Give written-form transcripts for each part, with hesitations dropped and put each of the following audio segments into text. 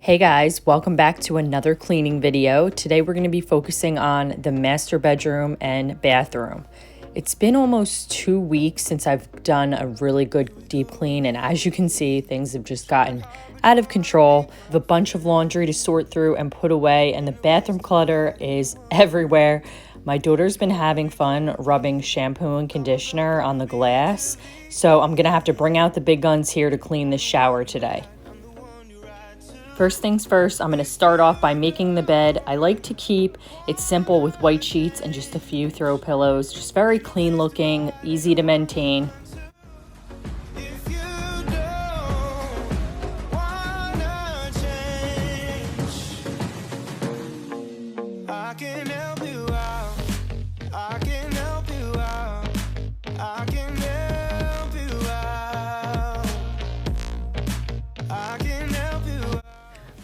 Hey guys, welcome back to another cleaning video. Today we're going to be focusing on the master bedroom and bathroom. It's been almost 2 weeks since I've done a really good deep clean, and as you can see, things have just gotten out of control. I have a bunch of laundry to sort through and put away, and the bathroom clutter is everywhere. My daughter's been having fun rubbing shampoo and conditioner on the glass, so I'm gonna have to bring out the big guns here to clean the shower today. First things first, I'm going to start off by making the bed. I like to keep it simple with white sheets and just a few throw pillows. Just very clean looking, easy to maintain.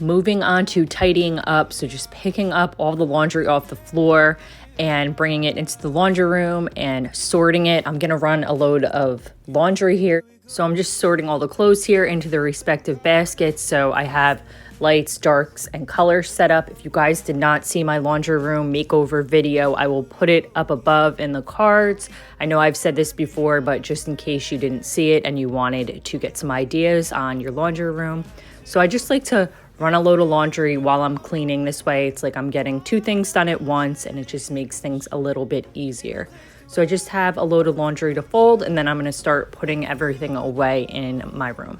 Moving on to tidying up, so just picking up all the laundry off the floor and bringing it into the laundry room and sorting it. I'm gonna run a load of laundry here. So I'm just sorting all the clothes here into the respective baskets. So I have lights, darks, and colors set up. If you guys did not see my laundry room makeover video, I will put it up above in the cards. I know I've said this before, but just in case you didn't see it and you wanted to get some ideas on your laundry room. So I just like to run a load of laundry while I'm cleaning. This way it's like I'm getting two things done at once, and it just makes things a little bit easier. So I just have a load of laundry to fold, and then I'm going to start putting everything away in my room.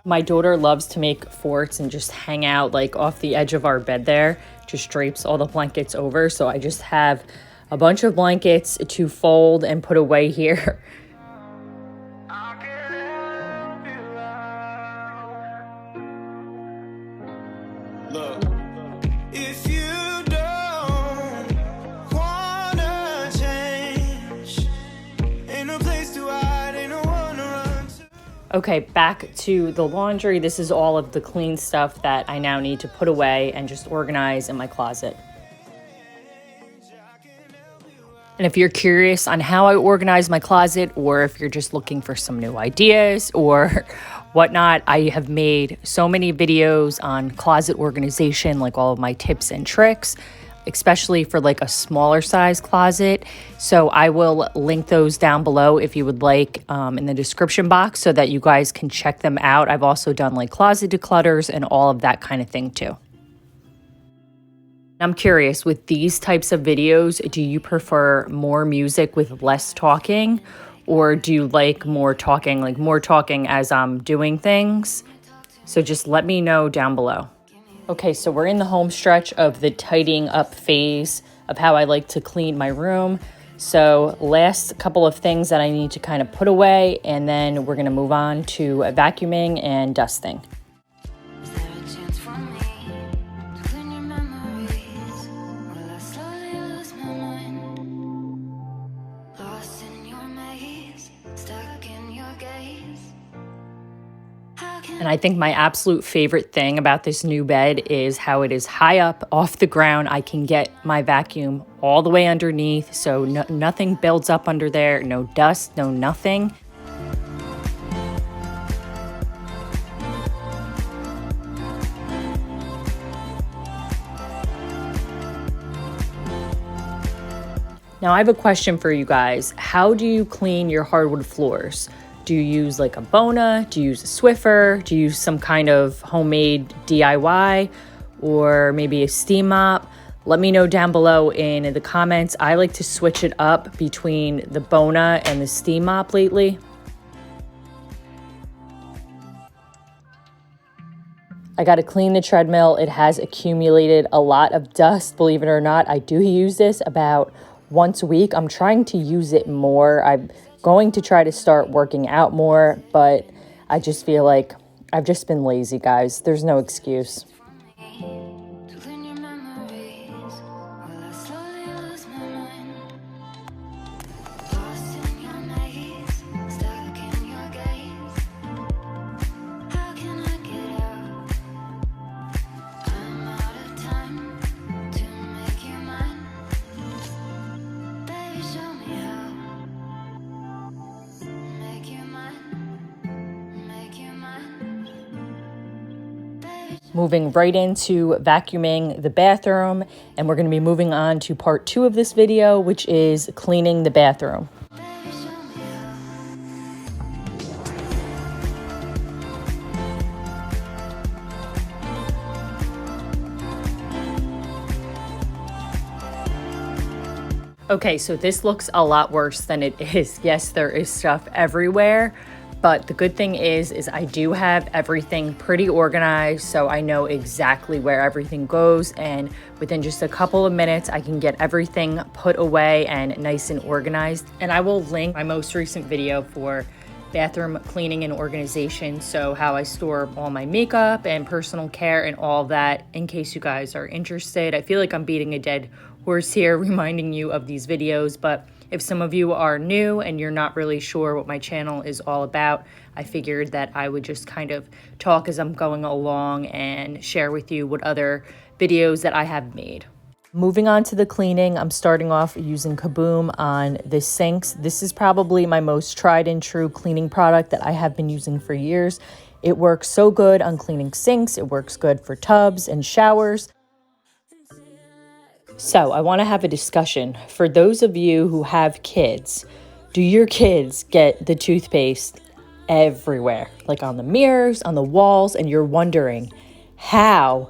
My daughter loves to make forts and just hang out like off the edge of our bed there, just drapes all the blankets over. So I just have a bunch of blankets to fold and put away here. Look, if you don't wanna change, ain't no place to hide, ain't no one to run to. Okay, back to the laundry. This is all of the clean stuff that I now need to put away and just organize in my closet. And if you're curious on how I organize my closet, or if you're just looking for some new ideas or whatnot, I have made so many videos on closet organization, like all of my tips and tricks, especially for like a smaller size closet. So I will link those down below if you would like in the description box, so that you guys can check them out. I've also done like closet declutters and all of that kind of thing too. I'm curious, with these types of videos, do you prefer more music with less talking, or do you like more talking as I'm doing things? So just let me know down below. Okay, so we're in the home stretch of the tidying up phase of how I like to clean my room. So last couple of things that I need to kind of put away, and then we're gonna move on to vacuuming and dusting. And I think my absolute favorite thing about this new bed is how it is high up off the ground. I can get my vacuum all the way underneath, so nothing builds up under there, no dust, no nothing. Now I have a question for you guys. How do you clean your hardwood floors? Do you use like a Bona? Do you use a Swiffer? Do you use some kind of homemade DIY, or maybe a steam mop? Let me know down below in the comments. I like to switch it up between the Bona and the steam mop lately. I got to clean the treadmill. It has accumulated a lot of dust. Believe it or not, I do use this about once a week. I'm trying to use it more. I'm going to try to start working out more, but I just feel like I've just been lazy, guys. There's no excuse. How can I moving right into vacuuming the bathroom, and we're going to be moving on to part 2 of this video, which is cleaning the bathroom. Okay, so this looks a lot worse than it is. Yes, there is stuff everywhere, but the good thing is I do have everything pretty organized, so I know exactly where everything goes, and within just a couple of minutes, I can get everything put away and nice and organized. And I will link my most recent video for bathroom cleaning and organization, so how I store all my makeup and personal care and all that, in case you guys are interested. I feel like I'm beating a dead horse here, reminding you of these videos, but if some of you are new and you're not really sure what my channel is all about, I figured that I would just kind of talk as I'm going along and share with you what other videos that I have made. Moving on to the cleaning, I'm starting off using Kaboom on the sinks. This is probably my most tried and true cleaning product that I have been using for years. It works so good on cleaning sinks. It works good for tubs and showers. So I want to have a discussion. For those of you who have kids, do your kids get the toothpaste everywhere? Like on the mirrors, on the walls, and you're wondering, how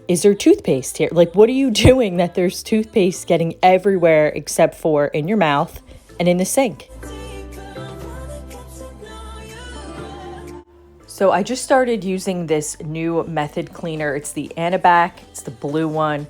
is there toothpaste here? Like, what are you doing that there's toothpaste getting everywhere except for in your mouth and in the sink? So I just started using this new method cleaner. It's the Antibac, it's the blue one.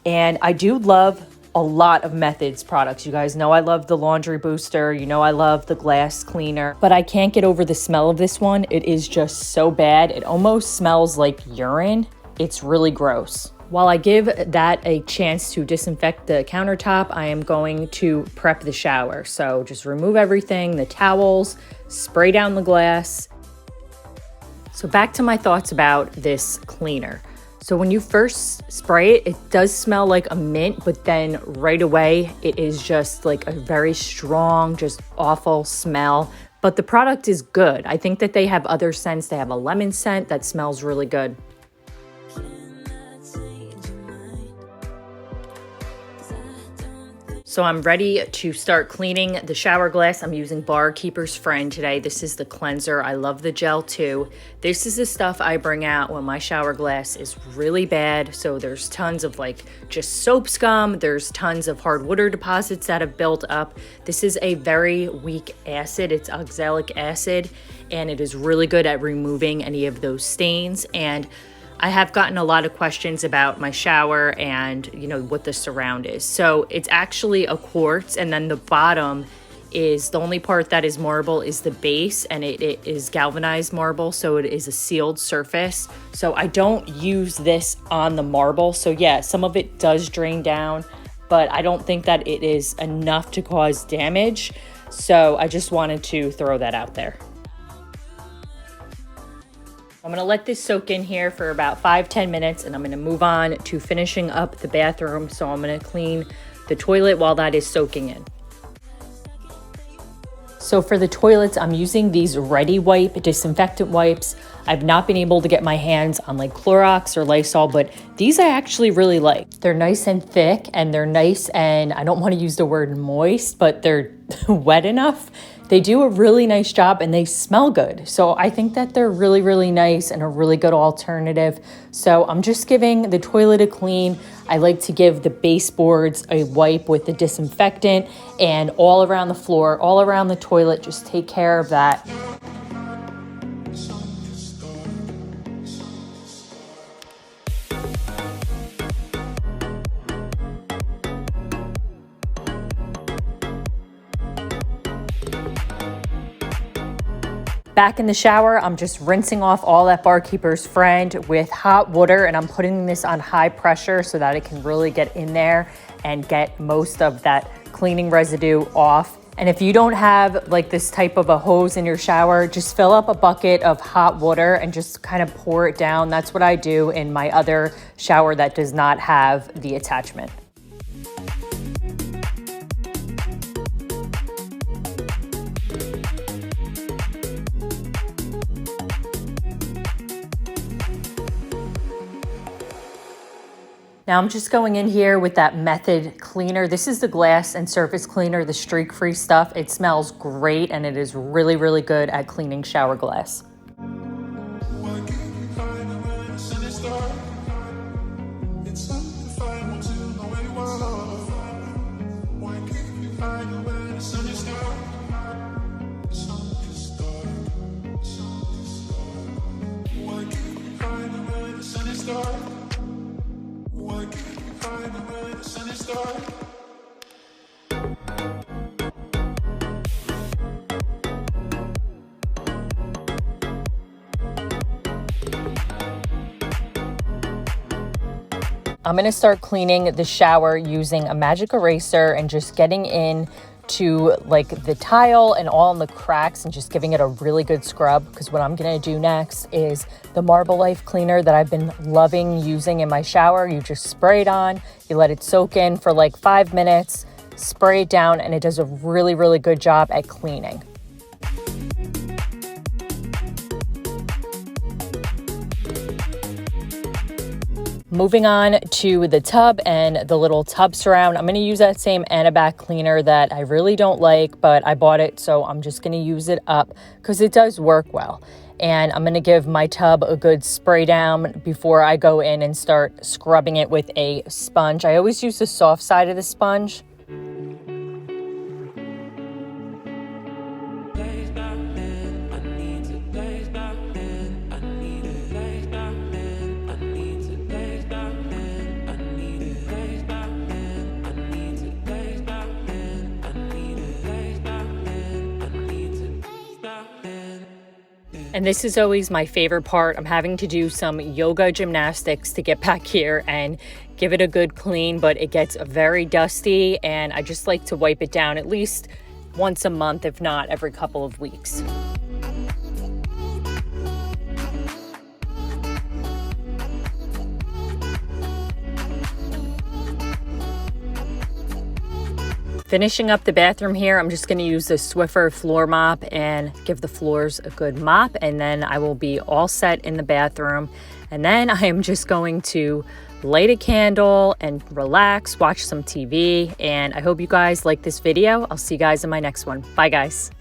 And I do love a lot of Methods products. You guys know I love the laundry booster. You know I love the glass cleaner. But I can't get over the smell of this one. It is just so bad. It almost smells like urine. It's really gross. While I give that a chance to disinfect the countertop, I am going to prep the shower. So just remove everything, the towels, spray down the glass. So back to my thoughts about this cleaner. So when you first spray it, it does smell like a mint, but then right away, it is just like a very strong, just awful smell. But the product is good. I think that they have other scents. They have a lemon scent that smells really good. So I'm ready to start cleaning the shower glass. I'm using Barkeeper's Friend today. This is the cleanser. I love the gel too. This is the stuff I bring out when my shower glass is really bad. So there's tons of like just soap scum. There's tons of hard water deposits that have built up. This is a very weak acid. It's oxalic acid, and it is really good at removing any of those stains. And I have gotten a lot of questions about my shower and, you know, what the surround is. So it's actually a quartz, and then the bottom is the only part that is marble is the base, and it is galvanized marble, so it is a sealed surface. So I don't use this on the marble. So yeah, some of it does drain down, but I don't think that it is enough to cause damage. So I just wanted to throw that out there. I'm gonna let this soak in here for about 5-10 minutes, and I'm gonna move on to finishing up the bathroom. So I'm gonna clean the toilet while that is soaking in. So for the toilets, I'm using these Ready Wipe disinfectant wipes. I've not been able to get my hands on like Clorox or Lysol, but these I actually really like. They're nice and thick, and they're nice, and I don't want to use the word moist, but they're wet enough. They do a really nice job, and they smell good. So I think that they're really, really nice and a really good alternative. So I'm just giving the toilet a clean. I like to give the baseboards a wipe with the disinfectant, and all around the floor, all around the toilet, just take care of that. Back in the shower, I'm just rinsing off all that Barkeeper's Friend with hot water, and I'm putting this on high pressure so that it can really get in there and get most of that cleaning residue off. And if you don't have like this type of a hose in your shower, just fill up a bucket of hot water and just kind of pour it down. That's what I do in my other shower that does not have the attachment. Now I'm just going in here with that Method cleaner. This is the glass and surface cleaner, the streak-free stuff. It smells great and it is really, really good at cleaning shower glass. I'm going to start cleaning the shower using a magic eraser and just getting in to like the tile and all in the cracks and just giving it a really good scrub, because what I'm going to do next is the Marble Life cleaner that I've been loving using in my shower. You just spray it on, you let it soak in for like 5 minutes, spray it down, and it does a really, really good job at cleaning. Moving on to the tub and the little tub surround. I'm going to use that same Anabac cleaner that I really don't like, but I bought it, so I'm just going to use it up because it does work well. And I'm going to give my tub a good spray down before I go in and start scrubbing it with a sponge. I always use the soft side of the sponge. And this is always my favorite part. I'm having to do some yoga gymnastics to get back here and give it a good clean, but it gets very dusty and I just like to wipe it down at least once a month, if not every couple of weeks. Finishing up the bathroom here, I'm just going to use the Swiffer floor mop and give the floors a good mop, and then I will be all set in the bathroom. And then I am just going to light a candle and relax, watch some TV, and I hope you guys like this video. I'll see you guys in my next one. Bye, guys.